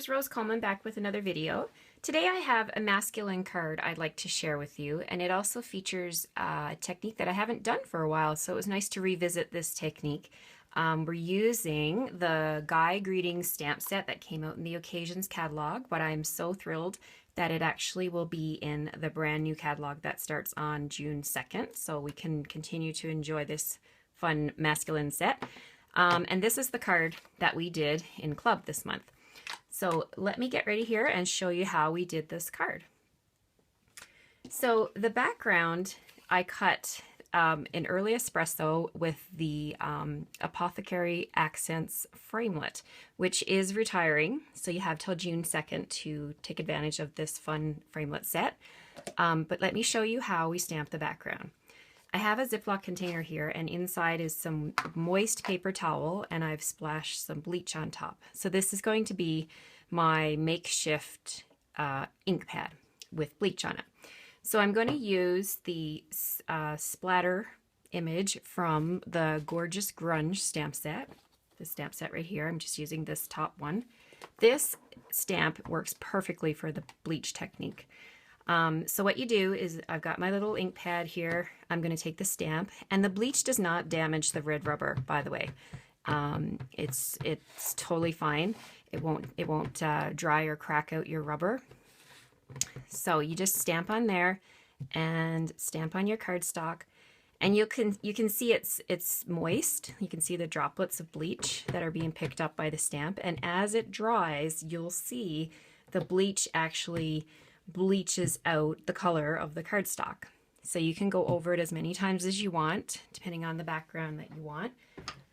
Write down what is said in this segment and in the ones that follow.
it's Rose Coleman back with another video. Today I have a masculine card I'd like to share with you, and it also features a technique that I haven't done for a while, so it was nice to revisit this technique. We're using the Guy Greetings stamp set that came out in the Occasions catalog, but I'm so thrilled that it actually will be in the brand new catalog that starts on June 2nd, so we can continue to enjoy this fun masculine set. And this is the card that we did in club this month. So let me get ready here and show you how we did this card. So the background I cut in early espresso with the Apothecary Accents Framelit, which is retiring. So you have till June 2nd to take advantage of this fun framelit set. But let me show you how we stamp the background. I have a Ziploc container here, and inside is some moist paper towel, and I've splashed some bleach on top. So this is going to be my makeshift ink pad with bleach on it. So I'm going to use the splatter image from the gorgeous Grunge stamp set. The stamp set right here. I'm just using this top one. This stamp works perfectly for the bleach technique. So what you do is, I've got my little ink pad here. I'm going to take the stamp, and the bleach does not damage the red rubber, by the way. It's totally fine. It won't dry or crack out your rubber. So you just stamp on there and stamp on your cardstock, and you can see it's moist. You can see the droplets of bleach that are being picked up by the stamp, and as it dries, you'll see the bleach actually bleaches out the color of the cardstock. So you can go over it as many times as you want, depending on the background that you want.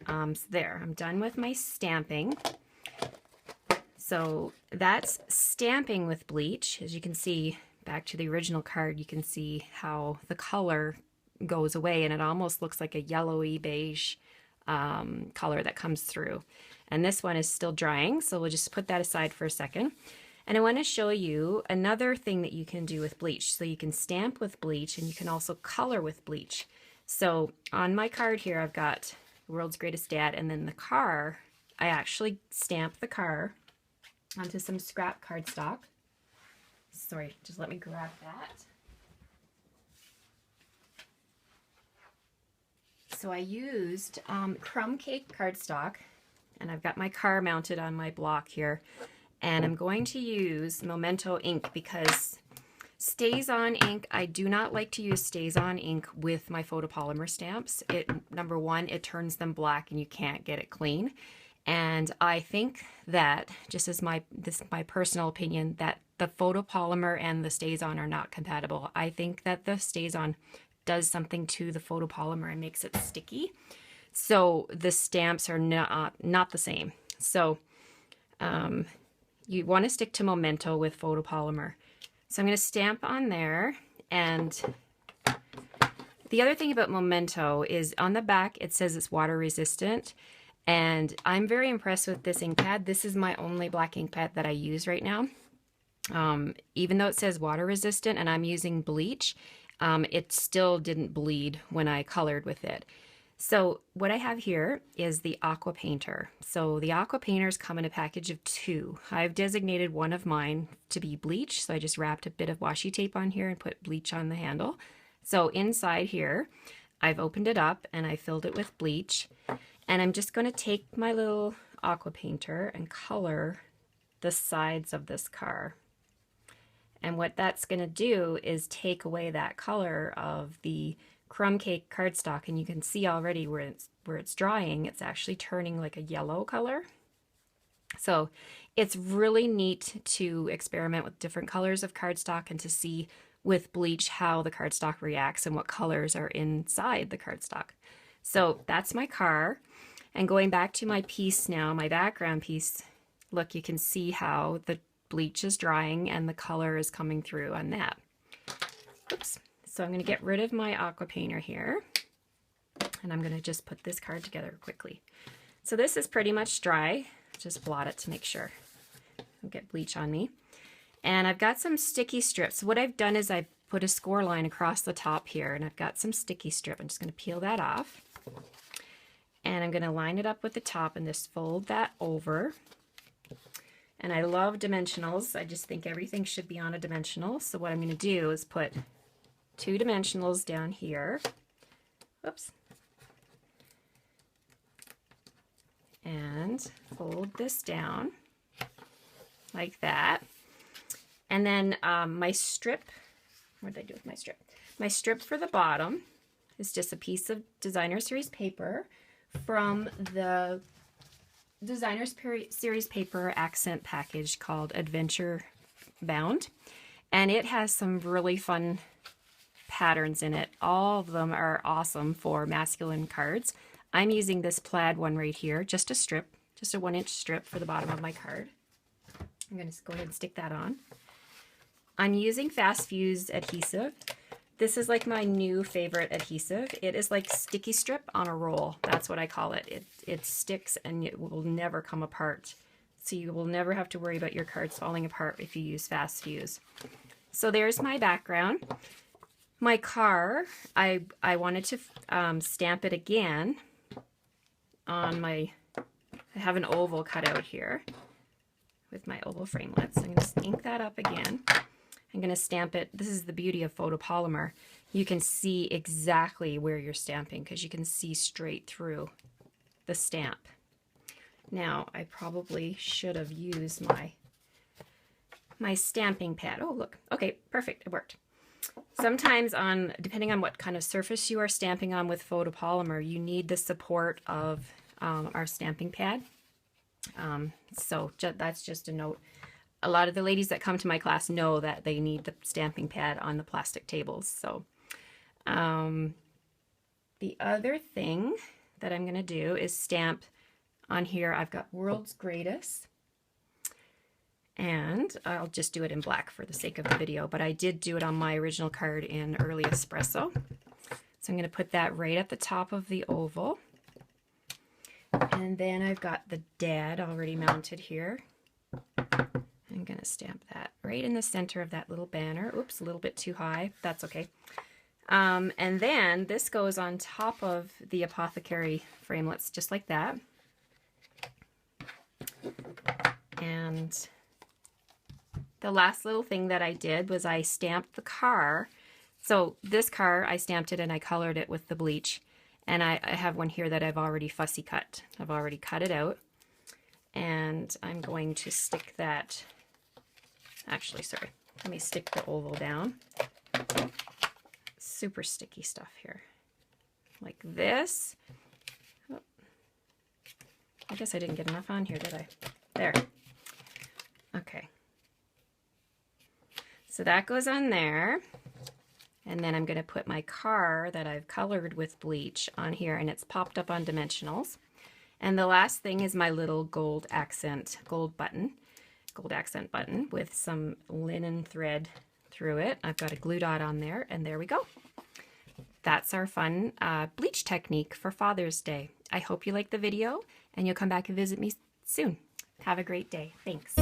So there, I'm done with my stamping. So that's stamping with bleach. As you can see, back to the original card, you can see how the color goes away, and it almost looks like a yellowy beige color that comes through. And this one is still drying, so we'll just put that aside for a second. And I want to show you another thing that you can do with bleach. So you can stamp with bleach, and you can also color with bleach. So on my card here, I've got World's Greatest Dad, and then the car, I actually stamp the car onto some scrap cardstock. Sorry, just let me grab that. So I used crumb cake cardstock, and I've got my car mounted on my block here. And I'm going to use Memento ink because Stays-On ink, I do not like to use Stays-On ink with my photopolymer stamps. Number one, it turns them black and you can't get it clean. And I think that, just as my personal opinion, that the photopolymer and the Stays-On are not compatible. I think that the Stays-On does something to the photopolymer and makes it sticky. So the stamps are not the same. So you want to stick to Memento with photopolymer. So I'm going to stamp on there, and the other thing about Memento is on the back it says it's water resistant, and I'm very impressed with this ink pad. This is my only black ink pad that I use right now. Even though it says water resistant and I'm using bleach, it still didn't bleed when I colored with it. So what I have here is the Aqua Painter. So the Aqua Painters come in a package of 2. I've designated one of mine to be bleach, so I just wrapped a bit of washi tape on here and put bleach on the handle. So inside here, I've opened it up and I filled it with bleach. And I'm just going to take my little Aqua Painter and color the sides of this car. And what that's going to do is take away that color of the crumb cake cardstock, and you can see already where it's drying, it's actually turning like a yellow color. So it's really neat to experiment with different colors of cardstock and to see with bleach how the cardstock reacts and what colors are inside the cardstock. So that's my car. And going back to my piece now, my background piece, look, you can see how the bleach is drying and the color is coming through on that. Oops. So I'm going to get rid of my Aqua Painter here, and I'm going to just put this card together quickly. So this is pretty much dry. Just blot it to make sure I don't get bleach on me. And I've got some sticky strips. What I've done is I've put a score line across the top here, and I've got some sticky strip. I'm just going to peel that off. And I'm going to line it up with the top and just fold that over. And I love dimensionals. I just think everything should be on a dimensional. So what I'm going to do is put 2 dimensionals down here. Whoops. And fold this down like that. And then my strip, what did I do with my strip? My strip for the bottom is just a piece of Designer Series paper from the Designer Series paper accent package called Adventure Bound. And it has some really fun patterns in it. All of them are awesome for masculine cards. I'm using this plaid one right here, just a strip, just a 1-inch strip for the bottom of my card. I'm going to go ahead and stick that on. I'm using fast fuse adhesive. This is like my new favorite adhesive. It is like sticky strip on a roll. That's what I call it. It sticks and it will never come apart. So you will never have to worry about your cards falling apart if you use fast fuse. So there's my background. My car, I wanted to stamp it again on my, I have an oval cut out here with my oval framelits. I'm going to ink that up again. I'm going to stamp it. This is the beauty of photopolymer. You can see exactly where you're stamping because you can see straight through the stamp. Now, I probably should have used my stamping pad. Oh, look. Okay, perfect. It worked. Sometimes depending on what kind of surface you are stamping on with photopolymer, you need the support of our stamping pad. So that's just a note. A lot of the ladies that come to my class know that they need the stamping pad on the plastic tables. So the other thing that I'm going to do is stamp on here. I've got World's Greatest. And I'll just do it in black for the sake of the video, but I did do it on my original card in Early Espresso. So I'm going to put that right at the top of the oval. And then I've got the dad already mounted here. I'm going to stamp that right in the center of that little banner. Oops, a little bit too high. That's okay. And then this goes on top of the Apothecary framelits, just like that. And the last little thing that I did was I stamped the car. So this car, I stamped it and I colored it with the bleach. And I have one here that I've already fussy cut. I've already cut it out. And I'm going to stick that, actually, sorry, let me stick the oval down. Super sticky stuff here. Like this. Oh, I guess I didn't get enough on here, did I? There. Okay. So that goes on there. And then I'm going to put my car that I've colored with bleach on here, and it's popped up on dimensionals. And the last thing is my little gold accent button with some linen thread through it. I've got a glue dot on there, and there we go. That's our fun bleach technique for Father's Day. I hope you liked the video, and you'll come back and visit me soon. Have a great day. Thanks.